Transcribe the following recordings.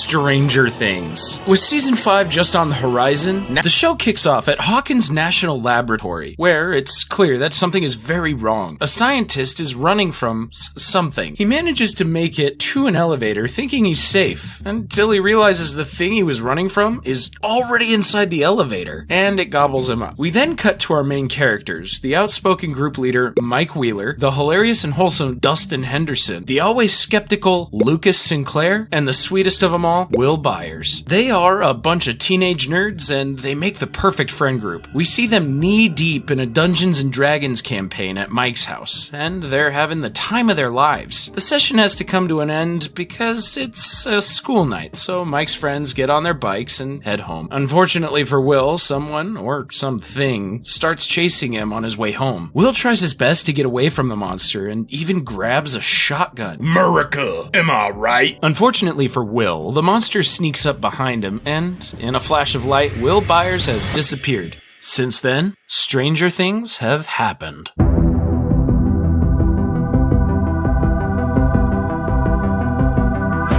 Stranger Things. With season 5 just on the horizon, the show kicks off at Hawkins National Laboratory, where it's clear that something is very wrong. A scientist is running from something. He manages to make it to an elevator thinking he's safe, until he realizes the thing he was running from is already inside the elevator, and it gobbles him up. We then cut to our main characters, the outspoken group leader, Mike Wheeler, the hilarious and wholesome Dustin Henderson, the always skeptical Lucas Sinclair, and the sweetest of them all, Will Byers. They are a bunch of teenage nerds, and they make the perfect friend group. We see them knee-deep in a Dungeons & Dragons campaign at Mike's house, and they're having the time of their lives. The session has to come to an end because it's a school night, so Mike's friends get on their bikes and head home. Unfortunately for Will, someone, or something, starts chasing him on his way home. Will tries his best to get away from the monster and even grabs a shotgun. America, am I right? Unfortunately for Will, the monster sneaks up behind him and, in a flash of light, Will Byers has disappeared. Since then, stranger things have happened.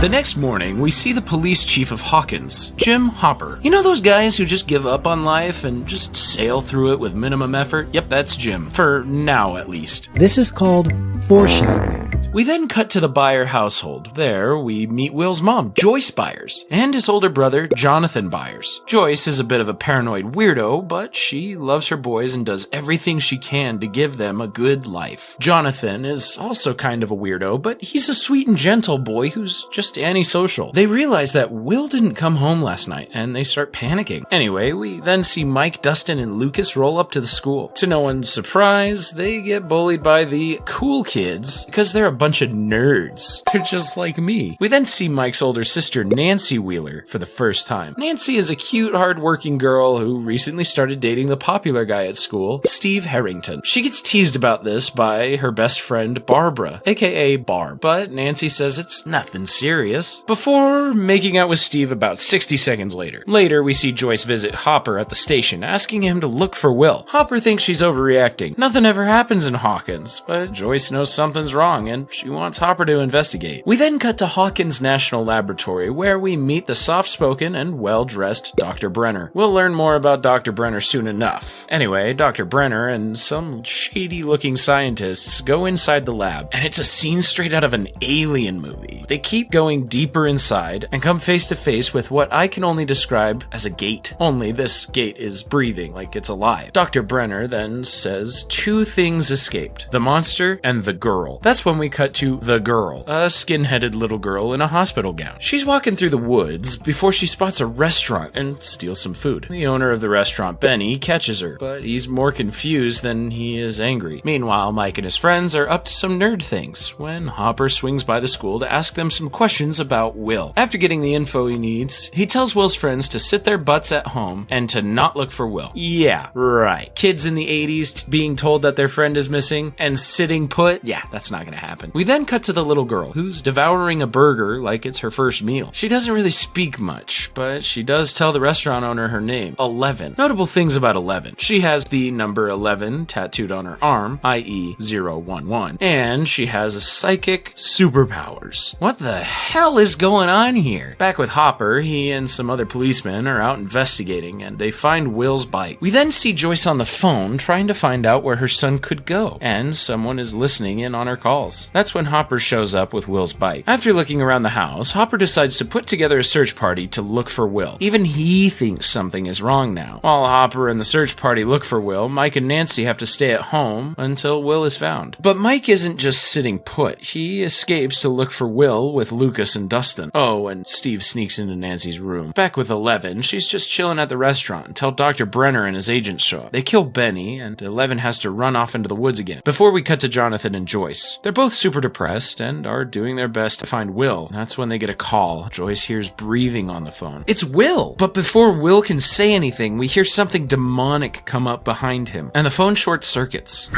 The next morning, we see the police chief of Hawkins, Jim Hopper. You know those guys who just give up on life and just sail through it with minimum effort? Yep, that's Jim. For now, at least. This is called foreshadowing. We then cut to the Byer household. There, we meet Will's mom, Joyce Byers, and his older brother, Jonathan Byers. Joyce is a bit of a paranoid weirdo, but she loves her boys and does everything she can to give them a good life. Jonathan is also kind of a weirdo, but he's a sweet and gentle boy who's just antisocial. They realize that Will didn't come home last night, and they start panicking. Anyway, we then see Mike, Dustin, and Lucas roll up to the school. To no one's surprise, they get bullied by the cool kids because they're a bunch of nerds. They're just like me. We then see Mike's older sister, Nancy Wheeler, for the first time. Nancy is a cute, hard-working girl who recently started dating the popular guy at school, Steve Harrington. She gets teased about this by her best friend, Barbara, aka Barb, but Nancy says it's nothing serious, before making out with Steve about 60 seconds later. Later, we see Joyce visit Hopper at the station, asking him to look for Will. Hopper thinks she's overreacting. Nothing ever happens in Hawkins, but Joyce knows something's wrong, and she wants Hopper to investigate. We then cut to Hawkins National Laboratory, where we meet the soft-spoken and well-dressed Dr. Brenner. We'll learn more about Dr. Brenner soon enough. Anyway, Dr. Brenner and some shady-looking scientists go inside the lab, and it's a scene straight out of an Alien movie. They keep going deeper inside and come face-to-face with what I can only describe as a gate. Only this gate is breathing like it's alive. Dr. Brenner then says 2 things escaped: the monster and the girl. That's when we cut to the girl, a skin-headed little girl in a hospital gown. She's walking through the woods before she spots a restaurant and steals some food. The owner of the restaurant, Benny, catches her, but he's more confused than he is angry. Meanwhile, Mike and his friends are up to some nerd things when Hopper swings by the school to ask them some questions about Will. After getting the info he needs, he tells Will's friends to sit their butts at home and to not look for Will. Yeah, right. Kids in the 80s being told that their friend is missing and sitting put? Yeah, that's not gonna happen. We then cut to the little girl, who's devouring a burger like it's her first meal. She doesn't really speak much, but she does tell the restaurant owner her name, 11. Notable things about 11. She has the number 11 tattooed on her arm, i.e. 011, and she has a psychic superpowers. What the hell is going on here? Back with Hopper, he and some other policemen are out investigating, and they find Will's bike. We then see Joyce on the phone trying to find out where her son could go, and someone is listening in on her calls. That's when Hopper shows up with Will's bike. After looking around the house, Hopper decides to put together a search party to look for Will. Even he thinks something is wrong now. While Hopper and the search party look for Will, Mike and Nancy have to stay at home until Will is found. But Mike isn't just sitting put. He escapes to look for Will with Lucas and Dustin. Oh, and Steve sneaks into Nancy's room. Back with 11, she's just chilling at the restaurant until Dr. Brenner and his agents show up. They kill Benny, and 11 has to run off into the woods again. Before we cut to Jonathan and Joyce. They're both super depressed and are doing their best to find Will. That's when they get a call. Joyce hears breathing on the phone. It's Will! But before Will can say anything, we hear something demonic come up behind him, and the phone short circuits.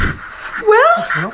Will?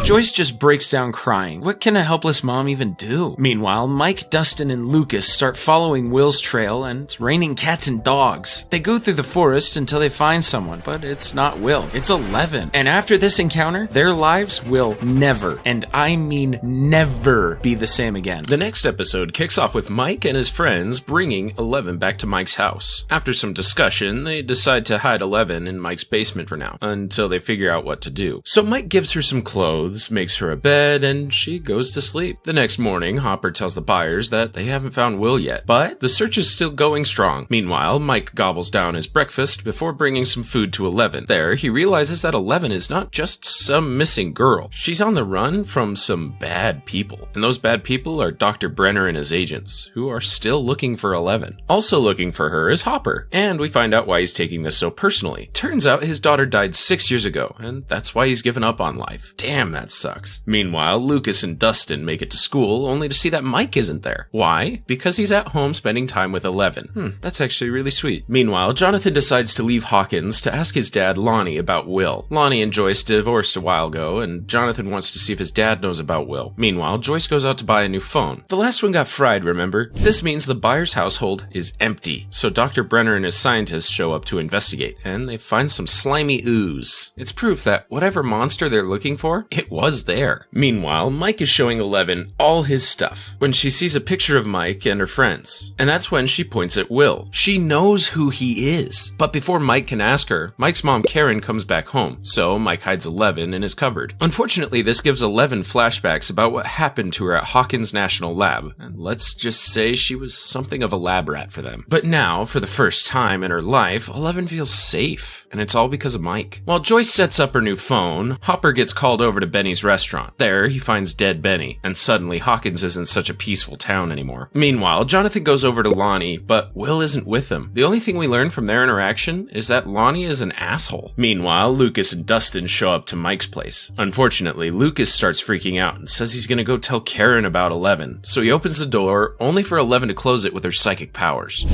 Joyce just breaks down crying. What can a helpless mom even do? Meanwhile, Mike, Dustin, and Lucas start following Will's trail, and it's raining cats and dogs. They go through the forest until they find someone, but it's not Will. It's 11. And after this encounter, their lives will never, and I mean never, be the same again. The next episode kicks off with Mike and his friends bringing 11 back to Mike's house. After some discussion, they decide to hide 11 in Mike's basement for now, until they figure out what to do. So Mike gives her some clothes, makes her a bed, and she goes to sleep. The next morning, Hopper tells the buyers that they haven't found Will yet, but the search is still going strong. Meanwhile, Mike gobbles down his breakfast before bringing some food to 11. There, he realizes that 11 is not just some missing girl. She's on the run from some bad people, and those bad people are Dr. Brenner and his agents, who are still looking for 11. Also looking for her is Hopper, and we find out why he's taking this so personally. Turns out his daughter died 6 years ago, and that's why he's given up on life. Damn, that sucks. Meanwhile, Lucas and Dustin make it to school only to see that Mike isn't there. Why? Because he's at home spending time with 11. That's actually really sweet. Meanwhile, Jonathan decides to leave Hawkins to ask his dad, Lonnie, about Will. Lonnie and Joyce divorced a while ago, and Jonathan wants to see if his dad knows about Will. Meanwhile, Joyce goes out to buy a new phone. The last one got fried, remember? This means the buyer's household is empty. So Dr. Brenner and his scientists show up to investigate, and they find some slimy ooze. It's proof that whatever monster they're looking for, it was there. Meanwhile, Mike is showing 11 all his stuff when she sees a picture of Mike and her friends. And that's when she points at Will. She knows who he is. But before Mike can ask her, Mike's mom Karen comes back home, so Mike hides 11 in his cupboard. Unfortunately, this gives 11 flashbacks about what happened to her at Hawkins National Lab, and let's just say she was something of a lab rat for them. But now, for the first time in her life, 11 feels safe, and it's all because of Mike. While Joyce sets up her new phone, Hopper gets called over to Benny's restaurant. There, he finds dead Benny, and suddenly Hawkins isn't such a peaceful town anymore. Meanwhile, Jonathan goes over to Lonnie, but Will isn't with him. The only thing we learn from their interaction is that Lonnie is an asshole. Meanwhile, Lucas and Dustin show up to Mike's place. Unfortunately, Lucas starts freaking out and says he's gonna go tell Karen about 11, so he opens the door, only for 11 to close it with her psychic powers.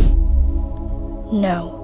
No.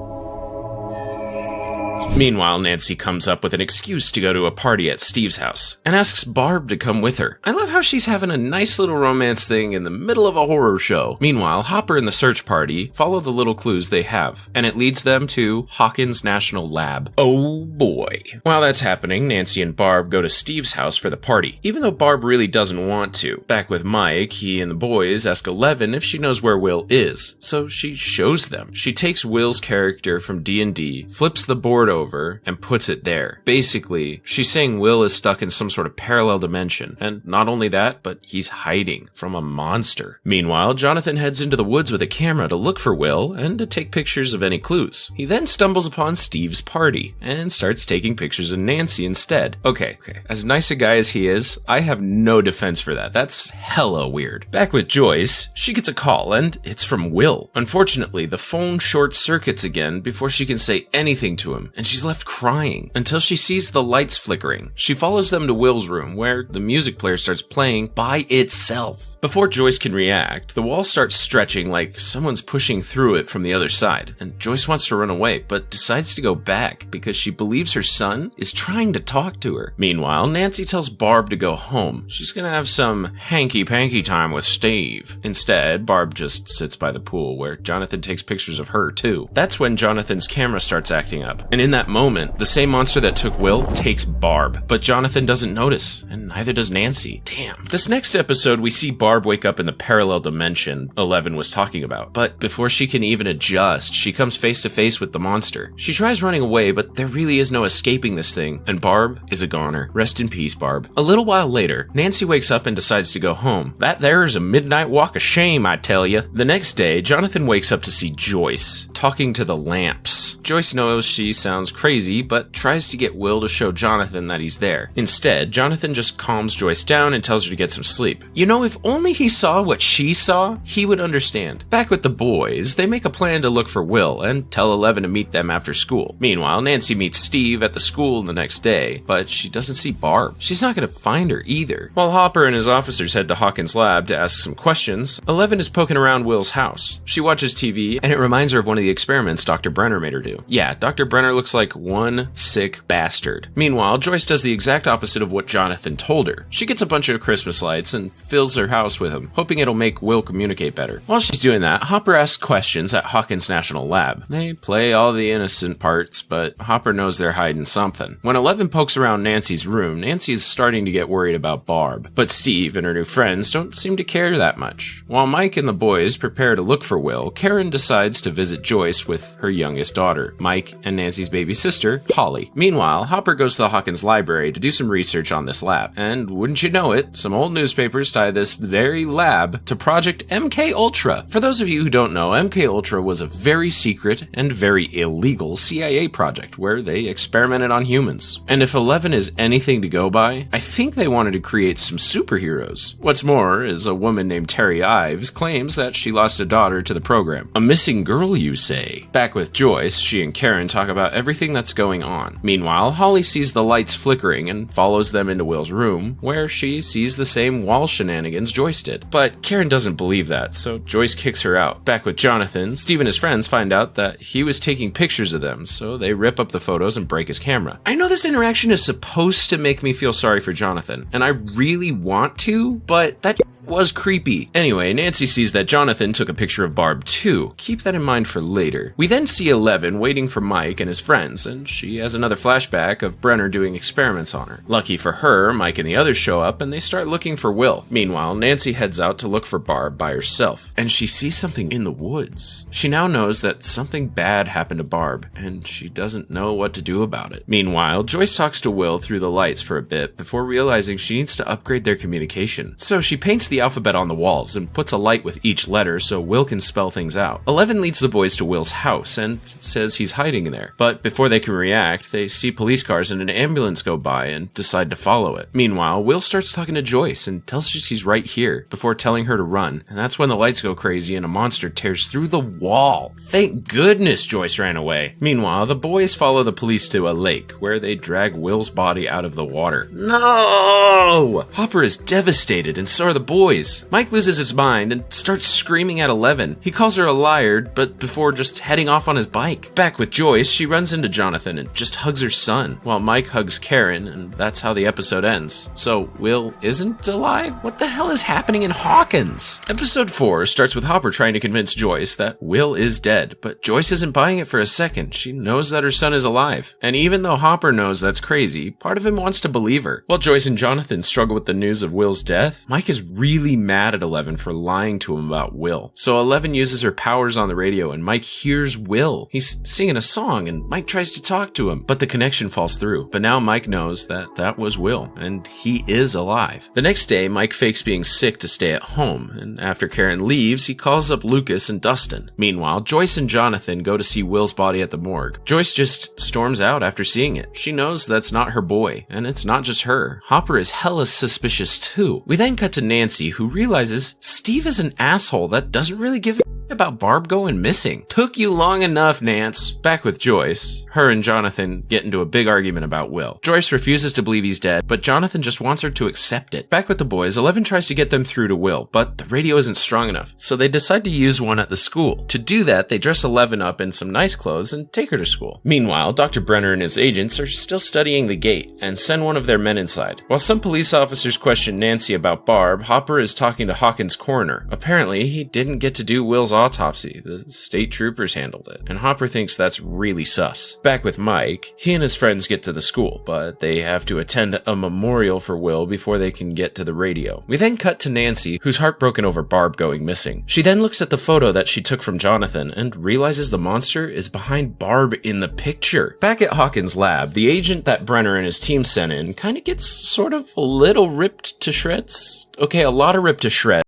Meanwhile, Nancy comes up with an excuse to go to a party at Steve's house and asks Barb to come with her. I love how she's having a nice little romance thing in the middle of a horror show. Meanwhile, Hopper and the search party follow the little clues they have, and it leads them to Hawkins National Lab. Oh boy. While that's happening, Nancy and Barb go to Steve's house for the party, even though Barb really doesn't want to. Back with Mike, he and the boys ask 11 if she knows where Will is, so she shows them. She takes Will's character from D&D, flips the board over, and puts it there. Basically, she's saying Will is stuck in some sort of parallel dimension, and not only that, but he's hiding from a monster. Meanwhile, Jonathan heads into the woods with a camera to look for Will and to take pictures of any clues. He then stumbles upon Steve's party and starts taking pictures of Nancy instead. Okay, as nice a guy as he is, I have no defense for that. That's hella weird. Back with Joyce, she gets a call and it's from Will. Unfortunately, the phone short circuits again before she can say anything to him, and she's left crying until she sees the lights flickering. She follows them to Will's room, where the music player starts playing by itself. Before Joyce can react, the wall starts stretching like someone's pushing through it from the other side, and Joyce wants to run away, but decides to go back because she believes her son is trying to talk to her. Meanwhile, Nancy tells Barb to go home. She's gonna have some hanky-panky time with Steve. Instead, Barb just sits by the pool, where Jonathan takes pictures of her too. That's when Jonathan's camera starts acting up, and in that moment, the same monster that took Will takes Barb, but Jonathan doesn't notice, and neither does Nancy. Damn. This next episode, we see Barb wake up in the parallel dimension 11 was talking about, but before she can even adjust, she comes face to face with the monster. She tries running away, but there really is no escaping this thing, and Barb is a goner. Rest in peace, Barb. A little while later, Nancy wakes up and decides to go home. That there is a midnight walk of shame, I tell ya. The next day, Jonathan wakes up to see Joyce talking to the lamps. Joyce knows she sounds crazy, but tries to get Will to show Jonathan that he's there. Instead, Jonathan just calms Joyce down and tells her to get some sleep. You know, if only he saw what she saw, he would understand. Back with the boys, they make a plan to look for Will and tell 11 to meet them after school. Meanwhile, Nancy meets Steve at the school the next day, but she doesn't see Barb. She's not going to find her either. While Hopper and his officers head to Hawkins' lab to ask some questions, 11 is poking around Will's house. She watches TV, and it reminds her of one of the experiments Dr. Brenner made her do. Yeah, Dr. Brenner looks like one sick bastard. Meanwhile, Joyce does the exact opposite of what Jonathan told her. She gets a bunch of Christmas lights and fills her house with them, hoping it'll make Will communicate better. While she's doing that, Hopper asks questions at Hawkins National Lab. They play all the innocent parts, but Hopper knows they're hiding something. When 11 pokes around Nancy's room, Nancy is starting to get worried about Barb, but Steve and her new friends don't seem to care that much. While Mike and the boys prepare to look for Will, Karen decides to visit Joyce with her youngest daughter, Mike and Nancy's baby sister, Holly. Meanwhile, Hopper goes to the Hawkins library to do some research on this lab, and wouldn't you know it, some old newspapers tie this very lab to Project MK Ultra. For those of you who don't know, MK Ultra was a very secret and very illegal CIA project where they experimented on humans. And if 11 is anything to go by, I think they wanted to create some superheroes. What's more is a woman named Terry Ives claims that she lost a daughter to the program. A missing girl, you say? Back with Joyce, she and Karen talk about everything that's going on. Meanwhile, Holly sees the lights flickering and follows them into Will's room, where she sees the same wall shenanigans Joyce did. But Karen doesn't believe that, so Joyce kicks her out. Back with Jonathan, Steve and his friends find out that he was taking pictures of them, so they rip up the photos and break his camera. I know this interaction is supposed to make me feel sorry for Jonathan, and I really want to, but that was creepy. Anyway, Nancy sees that Jonathan took a picture of Barb too. Keep that in mind for later. We then see 11 waiting for Mike and his friends, and she has another flashback of Brenner doing experiments on her. Lucky for her, Mike and the others show up and they start looking for Will. Meanwhile, Nancy heads out to look for Barb by herself, and she sees something in the woods. She now knows that something bad happened to Barb, and she doesn't know what to do about it. Meanwhile, Joyce talks to Will through the lights for a bit before realizing she needs to upgrade their communication. So she paints the alphabet on the walls and puts a light with each letter so Will can spell things out. 11 leads the boys to Will's house and says he's hiding there. But before they can react, they see police cars and an ambulance go by and decide to follow it. Meanwhile, Will starts talking to Joyce and tells her he's right here before telling her to run. And that's when the lights go crazy and a monster tears through the wall. Thank goodness Joyce ran away. Meanwhile, the boys follow the police to a lake where they drag Will's body out of the water. No! Hopper is devastated and so are the boys. Mike loses his mind and starts screaming at 11. He calls her a liar, but before just heading off on his bike. Back with Joyce, she runs into Jonathan and just hugs her son, while Mike hugs Karen, and that's how the episode ends. So, Will isn't alive? What the hell is happening in Hawkins? Episode 4 starts with Hopper trying to convince Joyce that Will is dead, but Joyce isn't buying it for a second. She knows that her son is alive. And even though Hopper knows that's crazy, part of him wants to believe her. While Joyce and Jonathan struggle with the news of Will's death, Mike is really mad at 11 for lying to him about Will. So 11 uses her powers on the radio and Mike hears Will. He's singing a song and Mike tries to talk to him, but the connection falls through. But now Mike knows that was Will, and he is alive. The next day, Mike fakes being sick to stay at home, and after Karen leaves, he calls up Lucas and Dustin. Meanwhile, Joyce and Jonathan go to see Will's body at the morgue. Joyce just storms out after seeing it. She knows that's not her boy, and it's not just her. Hopper is hella suspicious too. We then cut to Nancy, who realizes Steve is an asshole that doesn't really give a about Barb going missing. Took you long enough, Nance. Back with Joyce, her and Jonathan get into a big argument about Will. Joyce refuses to believe he's dead, but Jonathan just wants her to accept it. Back with the boys, 11 tries to get them through to Will, but the radio isn't strong enough, so they decide to use one at the school. To do that, they dress 11 up in some nice clothes and take her to school. Meanwhile, Dr. Brenner and his agents are still studying the gate and send one of their men inside. While some police officers question Nancy about Barb, Hopper is talking to Hawkins' coroner. Apparently, he didn't get to do Will's autopsy. The state troopers handled it, and Hopper thinks that's really sus. Back with Mike, he and his friends get to the school, but they have to attend a memorial for Will before they can get to the radio. We then cut to Nancy, who's heartbroken over Barb going missing. She then looks at the photo that she took from Jonathan and realizes the monster is behind Barb in the picture. Back at Hawkins' lab, the agent that Brenner and his team sent in kind of gets sort of a little ripped to shreds. Okay, a lot of ripped to shreds.